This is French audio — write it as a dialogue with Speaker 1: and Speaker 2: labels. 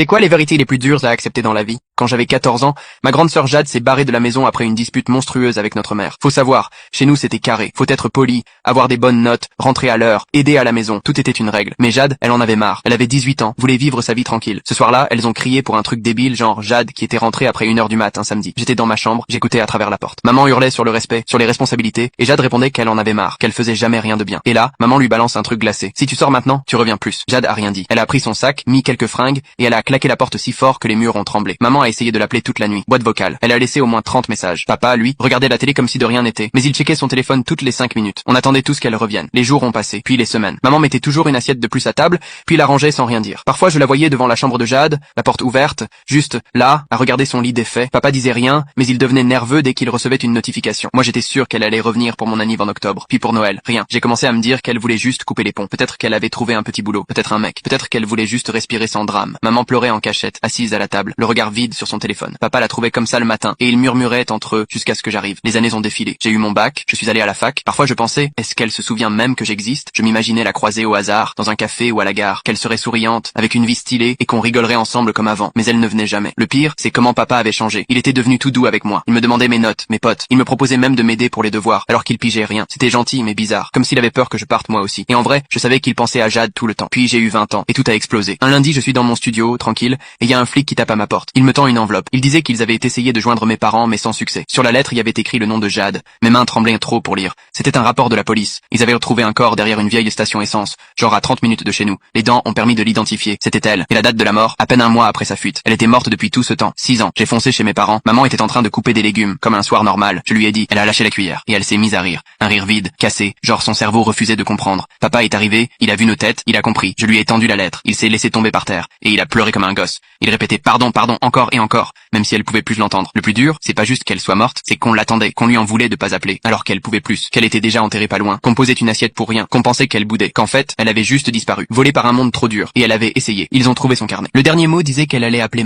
Speaker 1: C'est quoi les vérités les plus dures à accepter dans la vie? Quand j'avais 14 ans, ma grande sœur Jade s'est barrée de la maison après une dispute monstrueuse avec notre mère. Faut savoir, chez nous c'était carré. Faut être poli, avoir des bonnes notes, rentrer à l'heure, aider à la maison. Tout était une règle. Mais Jade, elle en avait marre. Elle avait 18 ans, voulait vivre sa vie tranquille. Ce soir-là, elles ont crié pour un truc débile, genre Jade qui était rentrée après 1 heure du mat un samedi. J'étais dans ma chambre, j'écoutais à travers la porte. Maman hurlait sur le respect, sur les responsabilités, et Jade répondait qu'elle en avait marre, qu'elle faisait jamais rien de bien. Et là, maman lui balance un truc glacé. Si tu sors maintenant, tu reviens plus. Jade a rien dit. Elle a pris son sac, mis quelques fringues, et elle a claqué la porte si fort que les murs ont tremblé. Maman a essayé de l'appeler toute la nuit. Boîte vocale. Elle a laissé au moins 30 messages. Papa, lui, regardait la télé comme si de rien n'était. Mais il checkait son téléphone toutes les 5 minutes. On attendait tous qu'elle revienne. Les jours ont passé, puis les semaines. Maman mettait toujours une assiette de plus à table, puis la rangeait sans rien dire. Parfois, je la voyais devant la chambre de Jade, la porte ouverte, juste là, à regarder son lit défait. Papa disait rien, mais il devenait nerveux dès qu'il recevait une notification. Moi, j'étais sûr qu'elle allait revenir pour mon anniv en octobre. Puis pour Noël, rien. J'ai commencé à me dire qu'elle voulait juste couper les ponts. Peut-être qu'elle avait trouvé un petit boulot, peut-être un mec, peut-être qu'elle voulait juste respirer sans drame. Maman pleurait en cachette, assise à la table, le regard vide sur son téléphone. Papa la trouvait comme ça le matin, et ils murmuraient entre eux jusqu'à ce que j'arrive. Les années ont défilé. J'ai eu mon bac, je suis allé à la fac. Parfois je pensais, est-ce qu'elle se souvient même que j'existe? Je m'imaginais la croiser au hasard, dans un café ou à la gare, qu'elle serait souriante, avec une vie stylée, et qu'on rigolerait ensemble comme avant. Mais elle ne venait jamais. Le pire, c'est comment papa avait changé. Il était devenu tout doux avec moi. Il me demandait mes notes, mes potes. Il me proposait même de m'aider pour les devoirs, alors qu'il pigeait rien. C'était gentil mais bizarre, comme s'il avait peur que je parte moi aussi. Et en vrai, je savais qu'il pensait à Jade tout le temps. Puis j'ai eu 20 ans, et tout a explosé. Un lundi, je suis dans mon studio, tranquille, et il y a un flic qui tape à ma porte. Il me tend une enveloppe. Il disait qu'ils avaient essayé de joindre mes parents, mais sans succès. Sur la lettre, il y avait écrit le nom de Jade. Mes mains tremblaient trop pour lire. C'était un rapport de la police. Ils avaient retrouvé un corps derrière une vieille station essence, genre à 30 minutes de chez nous. Les dents ont permis de l'identifier. C'était elle. Et la date de la mort, à peine un mois après sa fuite. Elle était morte depuis tout ce temps. 6 ans. J'ai foncé chez mes parents. Maman était en train de couper des légumes, comme un soir normal. Je lui ai dit. Elle a lâché la cuillère. Et elle s'est mise à rire. Un rire vide, cassé, genre son cerveau refusait de comprendre. Papa est arrivé, il a vu nos têtes, il a compris. Je lui ai tendu la lettre. Il s'est laissé tomber par terre. Et il a pleuré comme un gosse. Il répétait pardon, pardon, encore et encore, même si elle pouvait plus l'entendre. Le plus dur, c'est pas juste qu'elle soit morte, c'est qu'on l'attendait, qu'on lui en voulait de pas appeler, alors qu'elle pouvait plus, qu'elle était déjà enterrée pas loin, qu'on posait une assiette pour rien, qu'on pensait qu'elle boudait, qu'en fait, elle avait juste disparu, volée par un monde trop dur, et elle avait essayé. Ils ont trouvé son carnet. Le dernier mot disait qu'elle allait appeler